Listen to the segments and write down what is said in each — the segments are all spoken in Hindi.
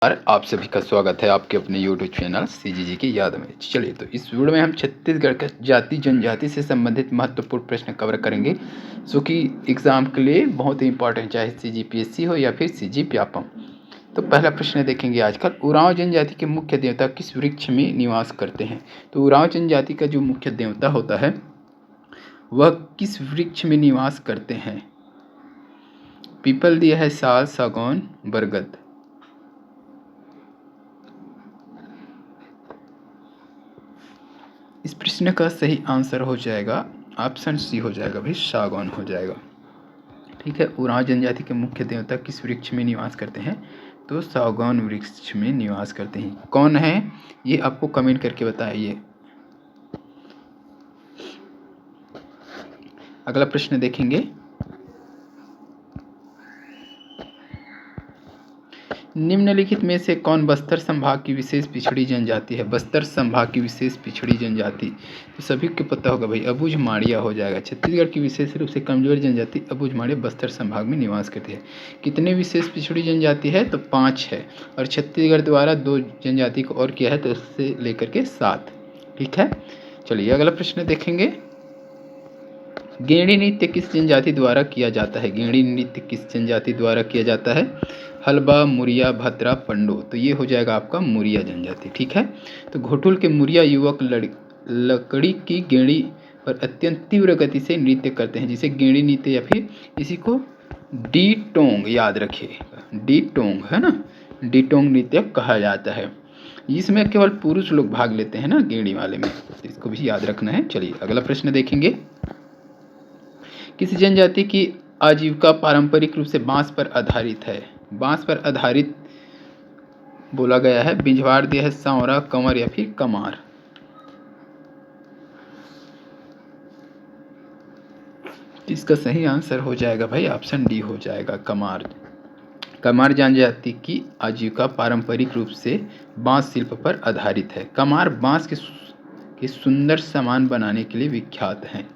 और आप सभी का स्वागत है आपके अपने YouTube चैनल CGG की याद में। चलिए तो इस वीडियो में हम छत्तीसगढ़ के जाति जनजाति से संबंधित महत्वपूर्ण प्रश्न कवर करेंगे जो कि एग्ज़ाम के लिए बहुत ही इंपॉर्टेंट, चाहे CGPSC हो या फिर CG व्यापम। तो पहला प्रश्न देखेंगे आजकल, उरांव जनजाति के मुख्य देवता किस वृक्ष में निवास करते हैं। तो उरांव जनजाति का जो मुख्य देवता होता है वह किस वृक्ष में निवास करते हैं। पीपल दिया है, साल, सागौन, बरगद। इस प्रश्न का सही आंसर हो जाएगा ऑप्शन सी हो जाएगा भाई, सागौन हो जाएगा। ठीक है, उरांव जनजाति के मुख्य देवता किस वृक्ष में निवास करते हैं। तो सागौन वृक्ष में निवास करते हैं। कौन है ये आपको कमेंट करके बताइए। अगला प्रश्न देखेंगे, निम्नलिखित में से कौन बस्तर संभाग की विशेष पिछड़ी जनजाति है। बस्तर संभाग की विशेष पिछड़ी जनजाति तो सभी को पता होगा भाई, अबुझ माड़िया हो जाएगा। छत्तीसगढ़ की विशेष रूप से कमजोर जनजाति अबुझ माड़िया बस्तर संभाग में निवास करती है। कितने विशेष पिछड़ी जनजाति है तो 5 है, और छत्तीसगढ़ द्वारा 2 जनजाति को और किया है तो उससे लेकर के 7। ठीक है, चलिए अगला प्रश्न देखेंगे, गेंडी नृत्य किस जनजाति द्वारा किया जाता है। गेंडी नृत्य किस जनजाति द्वारा किया जाता है। हलबा, मुरिया, भद्रा, पंडो। तो ये हो जाएगा आपका मुरिया जनजाति। ठीक है, तो घोटुल के मुरिया युवक लकड़ी की गेंडी पर अत्यंत तीव्र गति से नृत्य करते हैं, जिसे गेंडी नृत्य या फिर इसी को डी टोंग, याद रखिएगा, डी टोंग है ना, डी टोंग नृत्य कहा जाता है। इसमें केवल पुरुष लोग भाग लेते हैं ना गेंडी वाले में, इसको भी याद रखना है। चलिए अगला प्रश्न देखेंगे, किस जनजाति की आजीविका पारंपरिक रूप से बांस पर आधारित है। बांस पर आधारित बोला गया है। बिंझवाड़ दिया है, सांवरा, कंवर या फिर कमार। इसका सही आंसर हो जाएगा भाई ऑप्शन डी हो जाएगा, कमार। कमार जनजाति की आजीविका पारंपरिक रूप से बांस शिल्प पर आधारित है। कमार बांस के सुंदर सामान बनाने के लिए विख्यात है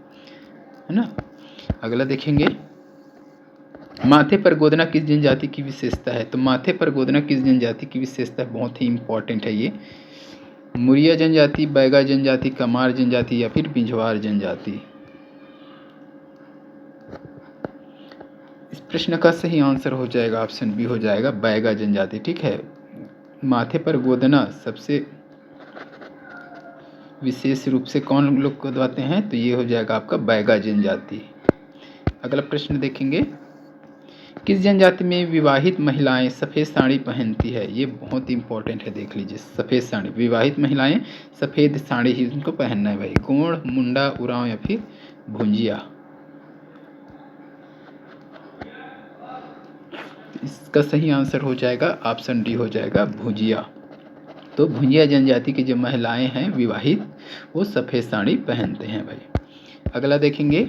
ना। अगला देखेंगे, माथे पर गोदना किस जनजाति की विशेषता है। तो माथे पर गोदना किस जनजाति की विशेषता, बहुत ही इंपॉर्टेंट है ये। मुरिया जनजाति, बैगा जनजाति, कमार जनजाति या फिर बिंझवार जनजाति। इस प्रश्न का सही आंसर हो जाएगा ऑप्शन बी हो जाएगा, बैगा जनजाति। ठीक है, माथे पर गोदना सबसे विशेष रूप से कौन लोग गोदवाते हैं, तो ये हो जाएगा आपका बैगा जनजाति। अगला प्रश्न देखेंगे, किस जनजाति में विवाहित महिलाएं सफ़ेद साड़ी पहनती है। ये बहुत इंपॉर्टेंट है, देख लीजिए, सफ़ेद साड़ी, विवाहित महिलाएं सफ़ेद साड़ी ही उनको पहनना है भाई। गोंड, मुंडा, उरांव या फिर भुंजिया। इसका सही आंसर हो जाएगा ऑप्शन डी हो जाएगा, भुजिया। तो भुजिया जनजाति की जो महिलाएं हैं विवाहित, वो सफ़ेद साड़ी पहनते हैं भाई। अगला देखेंगे,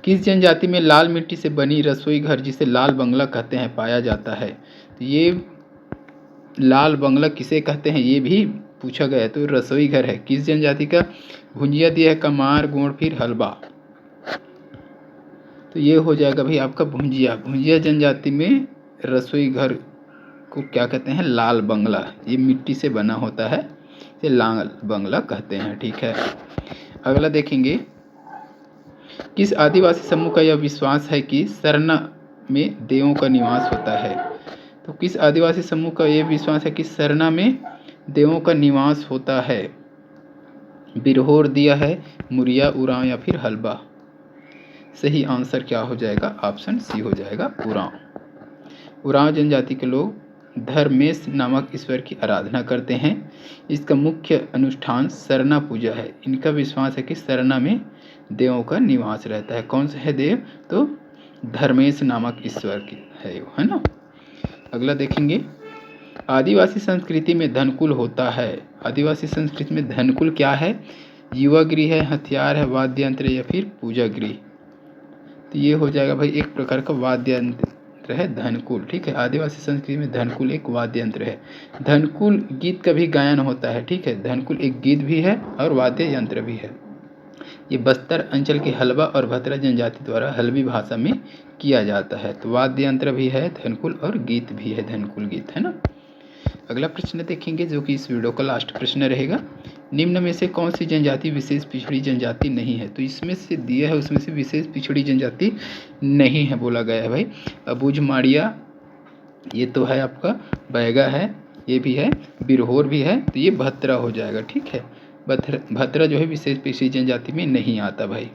किस जनजाति में लाल मिट्टी से बनी रसोई घर, जिसे लाल बंगला कहते हैं, पाया जाता है। तो ये लाल बंगला किसे कहते हैं ये भी पूछा गया है, तो रसोई घर है। किस जनजाति का। भुंजिया दिया है, कमार, गोंड, फिर हलबा। तो ये हो जाएगा भाई आपका भुंजिया। भुंजिया जनजाति में रसोई घर को क्या कहते हैं, लाल बंगला। ये मिट्टी से बना होता है, इसे लाल बंगला कहते हैं। ठीक है, अगला देखेंगे, किस आदिवासी समूह का यह विश्वास है कि सरना में देवों का निवास होता है। तो किस आदिवासी समूह का यह विश्वास है कि सरना में देवों का निवास होता है। बिरहोर दिया है, मुरिया, उरांव या फिर हलबा। सही आंसर क्या हो जाएगा, ऑप्शन सी हो जाएगा, उरांव। उरांव जनजाति के लोग धर्मेश नामक ईश्वर की आराधना करते हैं। इसका मुख्य अनुष्ठान सरना पूजा है। इनका विश्वास है कि सरना में देवों का निवास रहता है। कौन सा है देव, तो धर्मेश नामक ईश्वर की है ना। अगला देखेंगे, आदिवासी संस्कृति में धनकुल होता है। आदिवासी संस्कृति में धनकुल क्या है, युवा गृह है, हथियार है, वाद्य यंत्र या फिर पूजा गृह। तो ये हो जाएगा भाई एक प्रकार का वाद्य यंत्र है धनकुल। ठीक है, आदिवासी संस्कृति में धनकुल एक वाद्य यंत्र है। धनकुल गीत का भी गायन होता है। ठीक है, धनकुल एक गीत भी है और वाद्य यंत्र भी है। ये बस्तर अंचल के हलबा और भतरा जनजाति द्वारा हल्बी भाषा में किया जाता है। तो वाद्य यंत्र भी है धनकुल और गीत भी है धनकुल गीत, है ना। अगला प्रश्न देखेंगे जो कि इस वीडियो का लास्ट प्रश्न रहेगा। निम्न में से कौन सी जनजाति विशेष पिछड़ी जनजाति नहीं है। तो इसमें से दिया है उसमें से विशेष पिछड़ी जनजाति नहीं है बोला गया है भाई। अबूझ माड़िया ये तो है आपका, बैगा है, ये भी है, बिरहोर भी है, तो ये भतरा हो जाएगा, ठीक है। भतरा जो है विशेष पिछड़ी जनजाति में नहीं आता भाई।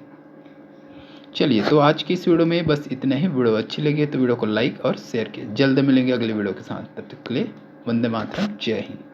चलिए तो आज की इस वीडियो में बस इतना ही। वीडियो अच्छी लगी तो वीडियो को लाइक और शेयर कीजिए। जल्द मिलेंगे अगले वीडियो के साथ, तब तक के लिए वंदे मातरम, जय हिंद।